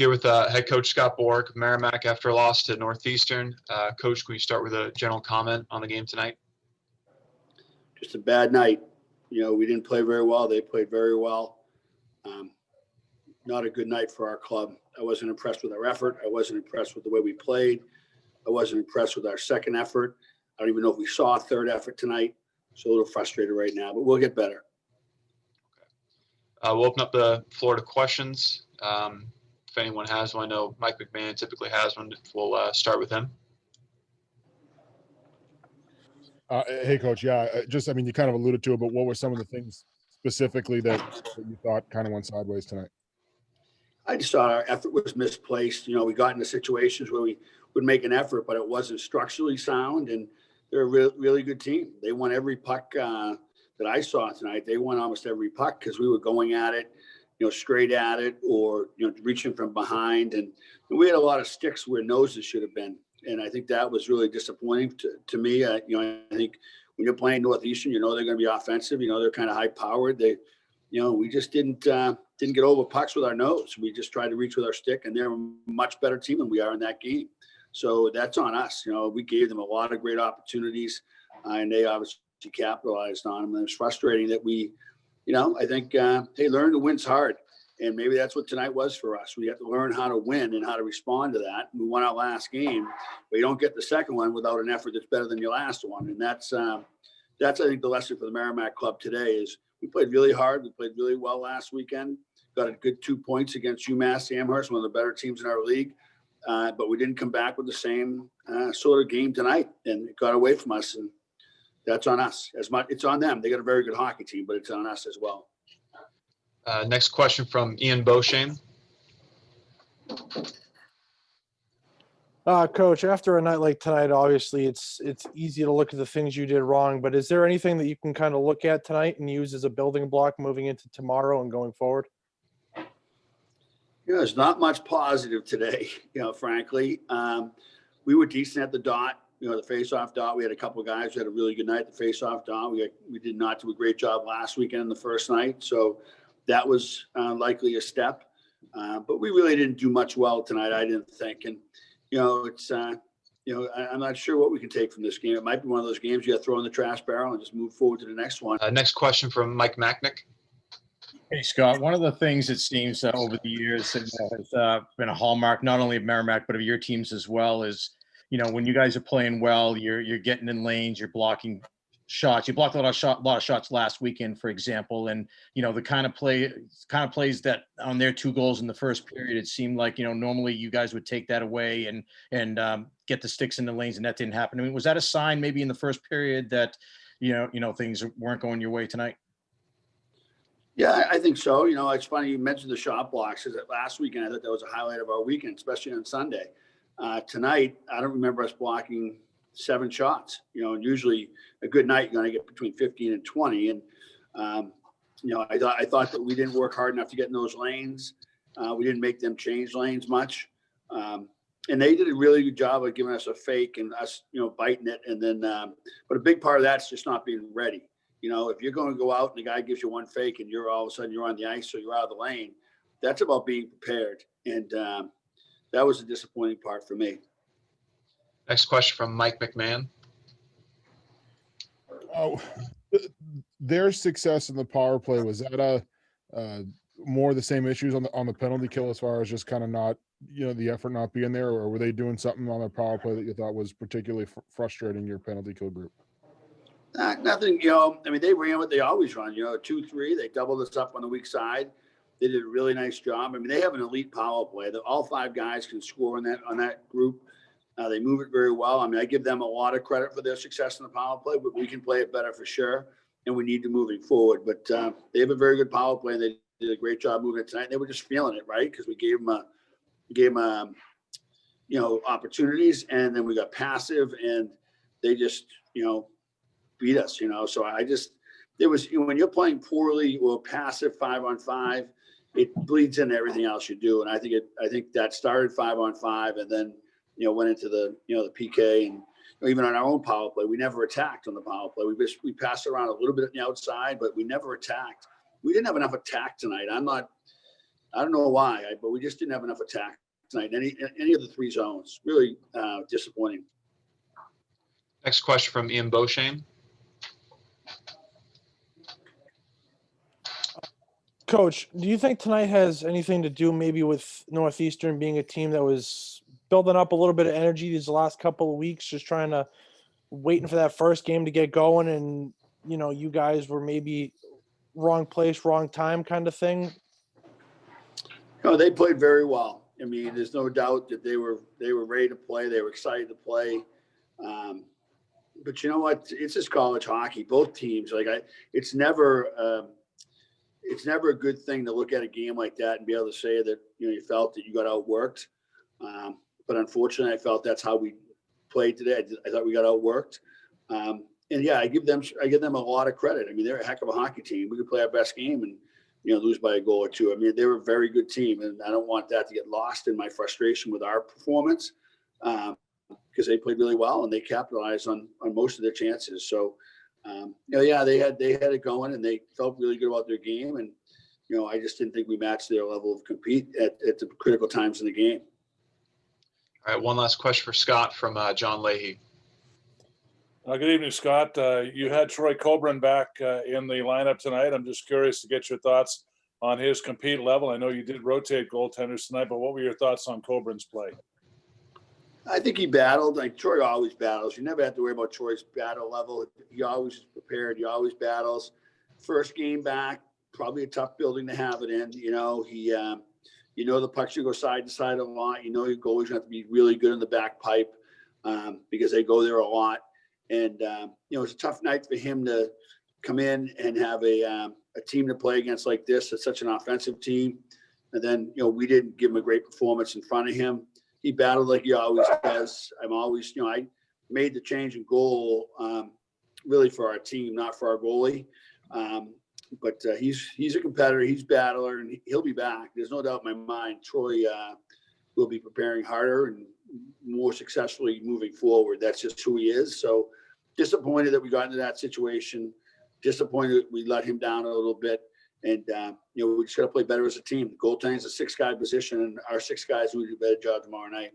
Here with head coach Scott Borek of Merrimack after a loss to Northeastern. Coach, can we start with a general comment on the game tonight? Just a bad night. We didn't play very well. They played very well. Not a good night for our club. I wasn't impressed with our effort. I wasn't impressed with the way we played. I wasn't impressed with our second effort. I don't even know if we saw a third effort tonight. So a little frustrated right now, but we'll get better. Okay. We'll open up the floor to questions. If anyone has one, I know Mike McMahon typically has one. We'll start with him. Hey, Coach. Yeah, you kind of alluded to it, but what were some of the things specifically that you thought kind of went sideways tonight? I just thought our effort was misplaced. We got into situations where we would make an effort, but it wasn't structurally sound, and they're a really good team. They won every puck that I saw tonight. They won almost every puck because we were going at it, straight at it, or, reaching from behind. And we had a lot of sticks where noses should have been. And I think that was really disappointing to me. I think when you're playing Northeastern, they're going to be offensive. They're kind of high powered. We just didn't get over pucks with our nose. We just tried to reach with our stick, and they're a much better team than we are in that game. So that's on us. We gave them a lot of great opportunities, and they obviously capitalized on them. And it's frustrating that I think, hey, learn to win's hard. And maybe that's what tonight was for us. We have to learn how to win and how to respond to that. We won our last game, but you don't get the second one without an effort that's better than your last one. And that's I think, the lesson for the Merrimack club today is we played really hard. We played really well last weekend. Got a good 2 points against UMass Amherst, one of the better teams in our league. But we didn't come back with the same sort of game tonight, and it got away from us. And that's on us. It's on them. They got a very good hockey team, but it's on us as well. Next question from Ian Beauchesne. Coach, after a night like tonight, obviously it's easy to look at the things you did wrong, but is there anything that you can kind of look at tonight and use as a building block moving into tomorrow and going forward? There's not much positive today, frankly. We were decent at the dot, the face-off dot. We had a couple of guys who had a really good night at the face-off dot. We did not do a great job last weekend in the first night, so that was likely a step. But we really didn't do much well tonight, I didn't think. And, I'm not sure what we can take from this game. It might be one of those games you got to throw in the trash barrel and just move forward to the next one. Next question from Mike Machnik. Hey, Scott, one of the things it seems over the years has been a hallmark, not only of Merrimack, but of your teams as well, is, when you guys are playing well, you're getting in lanes, you're blocking shots. You blocked a lot of shots last weekend, for example, and the kind of plays that on their 2 goals in the first period, it seemed like normally you guys would take that away and get the sticks in the lanes, and that didn't happen. I mean, was that a sign maybe in the first period that things weren't going your way tonight? Yeah, I think so. It's funny you mentioned the shot blocks, because last weekend I thought that was a highlight of our weekend, especially on Sunday. Tonight, I don't remember us blocking 7 shots. And usually a good night, you're going to get between 15 and 20. And, I thought that we didn't work hard enough to get in those lanes. We didn't make them change lanes much. And they did a really good job of giving us a fake and us, biting it. And then, but a big part of that's just not being ready. If you're going to go out and the guy gives you one fake and you're all of a sudden you're on the ice or you're out of the lane, that's about being prepared. And that was a disappointing part for me. Next question from Mike McMahon. Their success in the power play, was that more the same issues on the penalty kill, as far as just kind of not, the effort not being there, or were they doing something on their power play that you thought was particularly frustrating your penalty kill group? Nothing, they ran what they always run, 2-3. They doubled us up on the weak side. They did a really nice job. They have an elite power play. All 5 guys can score on that group. They move it very well. I give them a lot of credit for their success in the power play, but we can play it better for sure, and we need to moving forward. But they have a very good power play, and they did a great job moving it tonight. They were just feeling it, right? Because we gave them opportunities, and then we got passive, and they just beat us. So when you're playing poorly or passive 5-on-5, it bleeds into everything else you do. And I think that started 5-on-5, and then went into the the PK, and even on our own power play, we never attacked on the power play. We passed around a little bit on the outside, but we never attacked. We didn't have enough attack tonight. I'm not I don't know why, but we just didn't have enough attack tonight. Any of the three zones, really disappointing. Next question from Ian Beauchesne. Coach, do you think tonight has anything to do maybe with Northeastern being a team that was building up a little bit of energy these last couple of weeks, just trying to waiting for that first game to get going, and you guys were maybe wrong place, wrong time kind of thing? No, they played very well. I mean, there's no doubt that they were ready to play. They were excited to play. But you know what? It's just college hockey. Both teams, it's never a good thing to look at a game like that and be able to say that you felt that you got outworked. But unfortunately, I felt that's how we played today. I thought we got outworked. And yeah, I give them a lot of credit. I mean, they're a heck of a hockey team. We could play our best game and lose by a goal or two. I mean, they were a very good team, and I don't want that to get lost in my frustration with our performance, because they played really well and they capitalized on most of their chances. So, yeah, they had it going and they felt really good about their game. And I just didn't think we matched their level of compete at the critical times in the game. All right, one last question for Scott from John Leahy. Good evening, Scott. You had Troy Coburn back in the lineup tonight. I'm just curious to get your thoughts on his compete level. I know you did rotate goaltenders tonight, but what were your thoughts on Coburn's play? I think he battled. Like Troy always battles. You never have to worry about Troy's battle level. He always is prepared. He always battles. First game back, probably a tough building to have it in. The puck should go side to side a lot. Your goalies have to be really good in the back pipe because they go there a lot. And it's a tough night for him to come in and have a team to play against like this. It's such an offensive team. And then we didn't give him a great performance in front of him. He battled like he always does. I made the change in goal really for our team, not for our goalie. But he's a competitor. He's a battler, and he'll be back. There's no doubt in my mind. Troy will be preparing harder and more successfully moving forward. That's just who he is. So disappointed that we got into that situation. Disappointed we let him down a little bit. And, we just got to play better as a team. Goaltending is a 6-guy position, and our 6 guys will do a better job tomorrow night.